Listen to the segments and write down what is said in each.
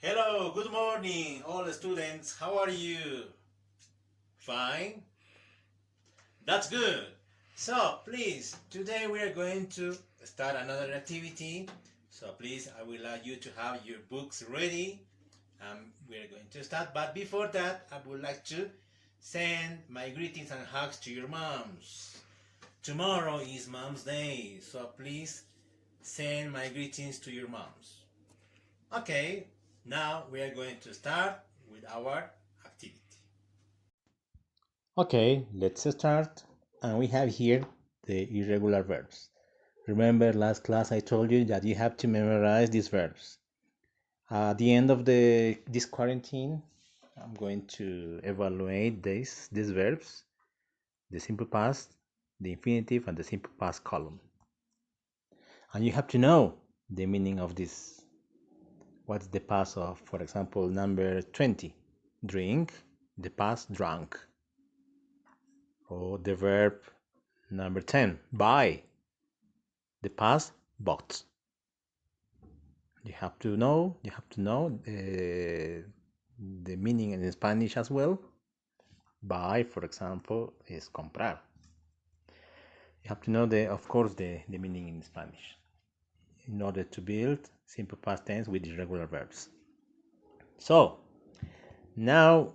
Hello, good morning, all the students. How are you? Fine? That's good. So, please, today we are going to start another activity. So, please, I would like you to have your books ready. We are going to start. But before that, I would like to send my greetings and hugs to your moms. Tomorrow is Mom's Day, so please send my greetings to your moms. Okay, now we are going to start with our activity. Okay, let's start. And we have here the irregular verbs. Remember last class I told you that you have to memorize these verbs. At the end of this quarantine, I'm going to evaluate these verbs, the simple past, the infinitive, and the simple past column. And you have to know the meaning of this. What's the past of, for example, number 20? Drink, the past drunk. Or the verb number 10, buy, the past bought. You have to know the meaning in Spanish as well. Buy, for example, is comprar. You have to know of course, the meaning in Spanish in order to build simple past tense with irregular verbs. So now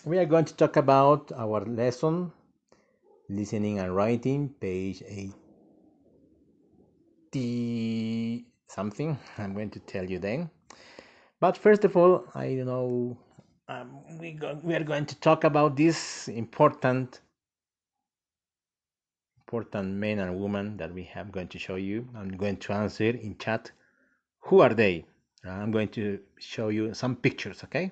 we are going to talk about our lesson, listening and writing, page 80 something. I'm going to tell you then. But first of all, I know we are going to talk about this important men and women that we have going to show you. I'm going to answer in chat. Who are they? I'm going to show you some pictures, okay?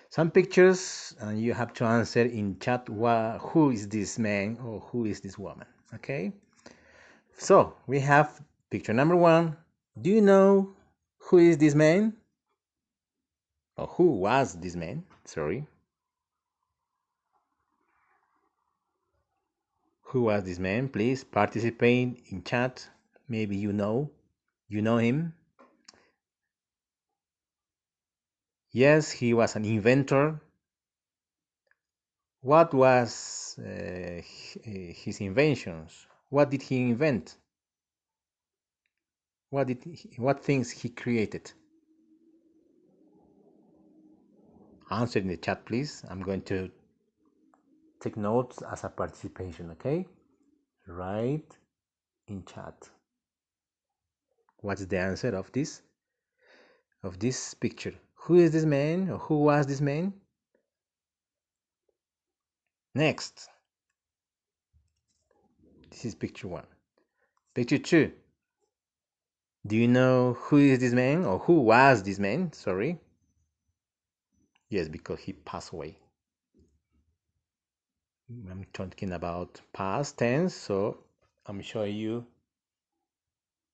Some pictures, and you have to answer in chat who is this man or who is this woman, okay? So we have picture number 1. Do you know who is this man? Or who was this man? Sorry. Who was this man? Please participate in chat. Maybe you know him. Yes, he was an inventor. What was his inventions? What did he invent? What things he created? Answer in the chat, please. I'm going to take notes as a participation, okay? Write in chat. What's the answer of this picture? Who is this man or who was this man? Next. This is picture 1. Picture 2. Do you know who is this man or who was this man? Sorry. Yes, because he passed away. I'm talking about past tense, so I'm showing you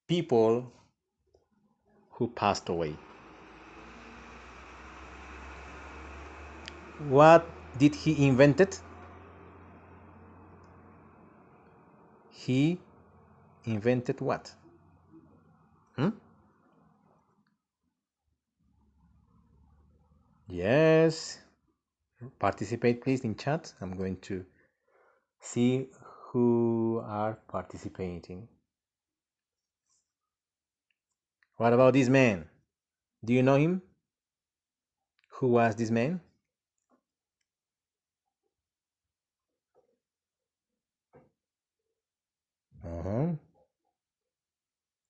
people who passed away. What did he invented? He invented what? Yes. Participate please in chat. I'm going to see who are participating. What about this man? Do you know him? Who was this man?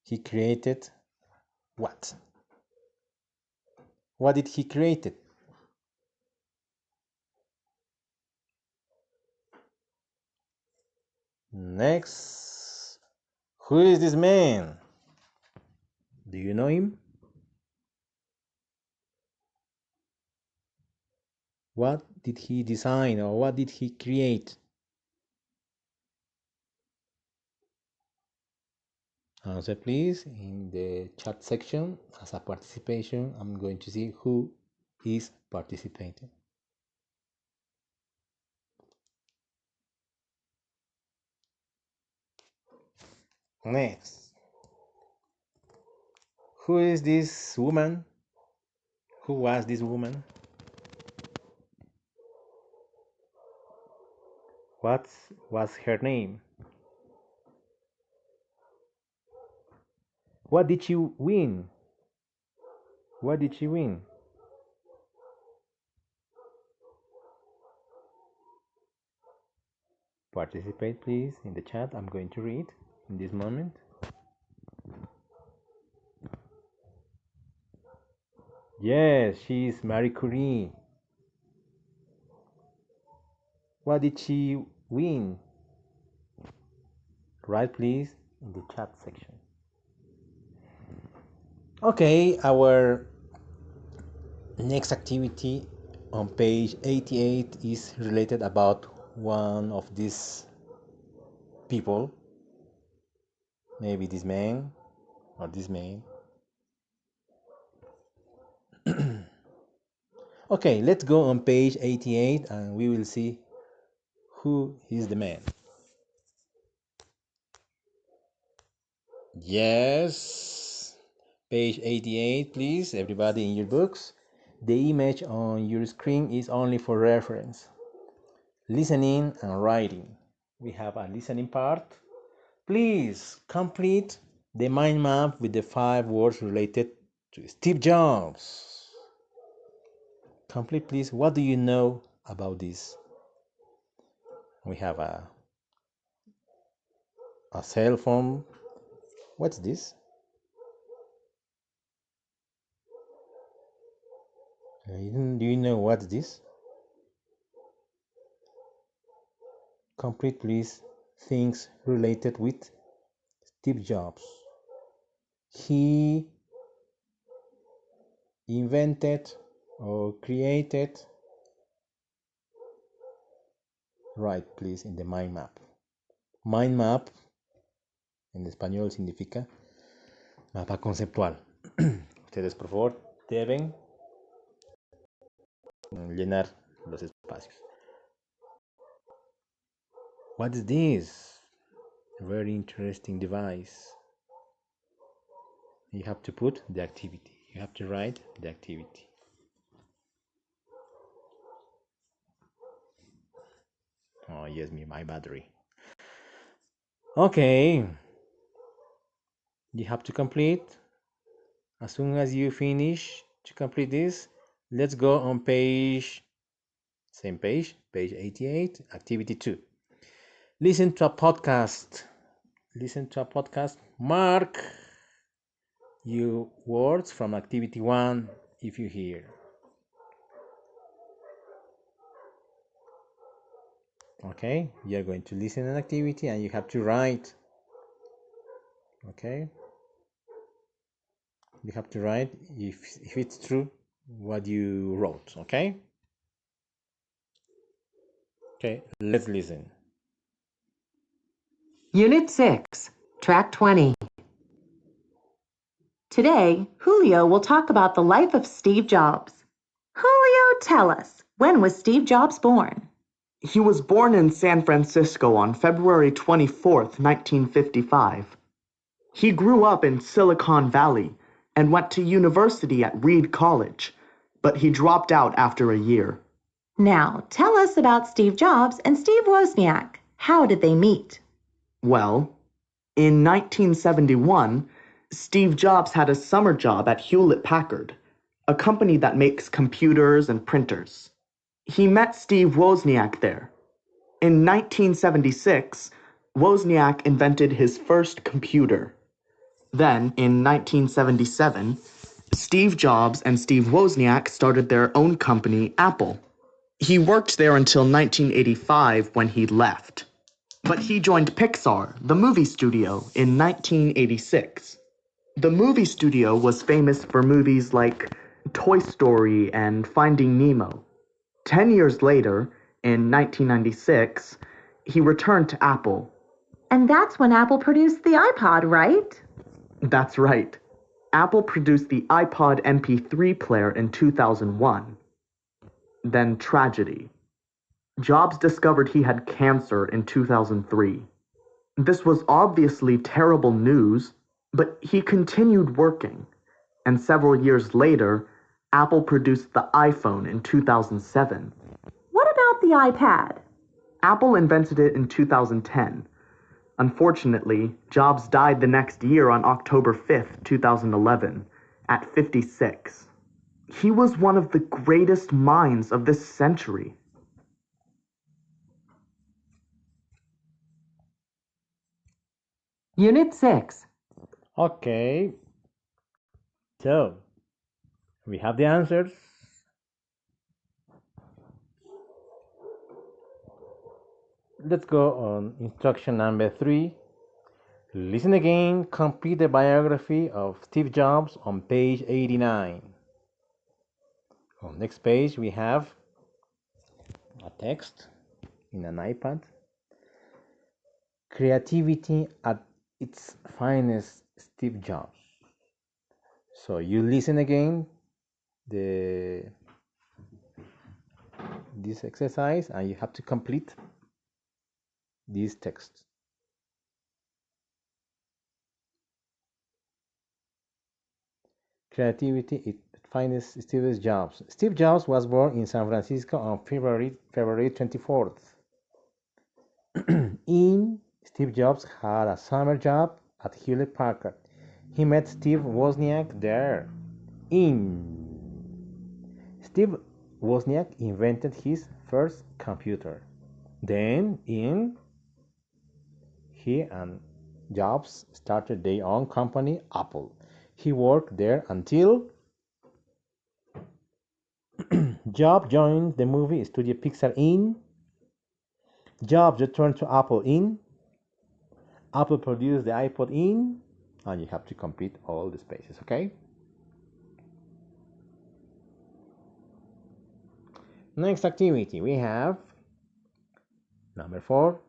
He created what? What did he create? Next. Who is this man? Do you know him? What did he design or what did he create? Answer please in the chat section. As a participation, I'm going to see who is participating. Next. Who is this woman? Who was this woman? What was her name? What did she win? What did she win? Participate, please, in the chat. I'm going to read in this moment. Yes, she's Marie Curie. What did she win? Write, please, in the chat section. Okay, our next activity on page 88 is related about one of these people, maybe this man or this man. Okay, let's go on page 88 and we will see who is the man. Yes, page 88, please, everybody in your books. The image on your screen is only for reference. Listening and writing. We have a listening part. Please complete the mind map with the 5 words related to Steve Jobs. Complete, please. What do you know about this? We have a cell phone. What's this? Do you know what's this? Complete, please, things related with Steve Jobs. He invented or created. Write, please, in the mind map. Mind map en español significa mapa conceptual. Ustedes, por favor, deben llenar los espacios. What is this? A very interesting device. You have to put the activity. You have to write the activity. Oh, yes, my battery. Okay. You have to complete. As soon as you finish to complete this, let's go on same page 88, activity 2. Listen to a podcast. Listen to a podcast. Mark your words from activity 1 if you hear. Okay, you're going to listen an activity and you have to write. Okay, you have to write if it's true what you wrote. Okay, let's listen. Unit 6, Track 20. Today, Julio will talk about the life of Steve Jobs. Julio, tell us, when was Steve Jobs born? He was born in San Francisco on February 24th, 1955. He grew up in Silicon Valley and went to university at Reed College, but he dropped out after a year. Now, tell us about Steve Jobs and Steve Wozniak. How did they meet? Well, in 1971, Steve Jobs had a summer job at Hewlett-Packard, a company that makes computers and printers. He met Steve Wozniak there. In 1976, Wozniak invented his first computer. Then, in 1977, Steve Jobs and Steve Wozniak started their own company, Apple. He worked there until 1985 when he left. But he joined Pixar, the movie studio, in 1986. The movie studio was famous for movies like Toy Story and Finding Nemo. 10 years later, in 1996, he returned to Apple. And that's when Apple produced the iPod, right? That's right. Apple produced the iPod MP3 player in 2001. Then tragedy. Jobs discovered he had cancer in 2003. This was obviously terrible news, but he continued working, and several years later, Apple produced the iPhone in 2007. What about the iPad? Apple invented it in 2010. Unfortunately, Jobs died the next year on October 5th, 2011, at 56. He was one of the greatest minds of this century. Unit 6. Okay, so we have the answers. Let's go on instruction number 3. Listen again, complete the biography of Steve Jobs on page 89. On next page, we have a text in an iPad. Creativity at its finest, Steve Jobs. So you listen again this exercise and you have to complete this text. Creativity at finest, Steve Jobs. Steve Jobs was born in San Francisco on February 24th. Steve Jobs had a summer job at Hewlett Packard. He met Steve Wozniak there. Steve Wozniak invented his first computer. Then he and Jobs started their own company, Apple. He worked there until Jobs joined the movie studio Pixar in. Jobs returned to Apple in. Apple produced the iPod in. And you have to complete all the spaces, okay? Next activity we have number 4.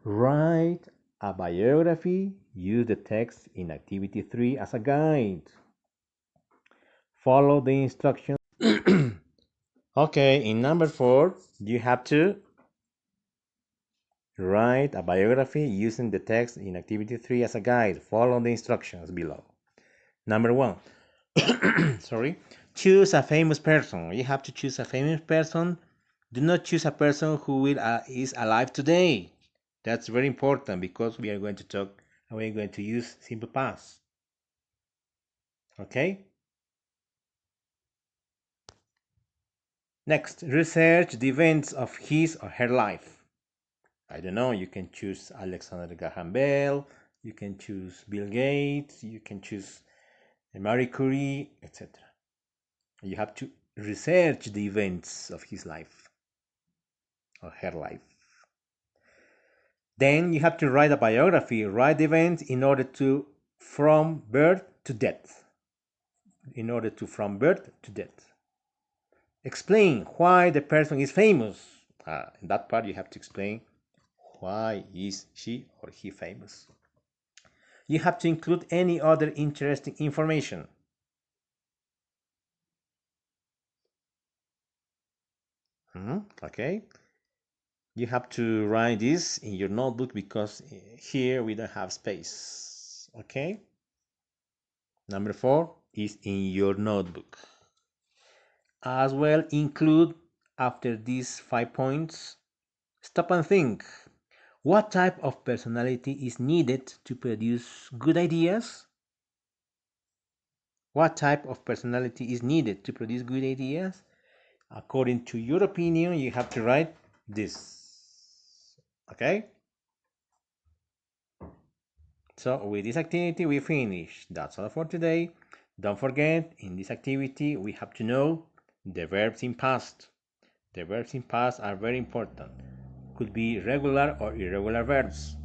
Write a biography. Use the text in activity 3 as a guide. Follow the instructions. Okay, in number 4, you have to write a biography using the text in activity 3 as a guide. Follow the instructions below. Number 1. Sorry. Choose a famous person. You have to choose a famous person. Do not choose a person who is alive today. That's very important because we are going to talk and we are going to use simple past. Okay? Next, research the events of his or her life. I don't know, you can choose Alexander Graham Bell, you can choose Bill Gates, you can choose Marie Curie, etc. You have to research the events of his life or her life. Then you have to write a biography, write the events in order to from birth to death. From birth to death. Explain why the person is famous. In that part you have to explain why is she or he famous. You have to include any other interesting information. Okay. You have to write this in your notebook because here we don't have space. Okay. Number 4 is in your notebook. As well, include after these 5 points, stop and think. What type of personality is needed to produce good ideas? What type of personality is needed to produce good ideas? According to your opinion, you have to write this. Okay? So with this activity, we finish. That's all for today. Don't forget, in this activity, we have to know the verbs in past. The verbs in past are very important. Could be regular or irregular verbs.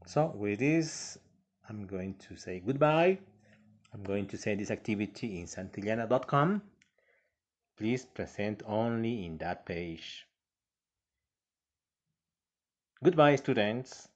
So with this, I'm going to say goodbye. I'm going to say this activity in santillana.com. Please present only in that page. Goodbye, students.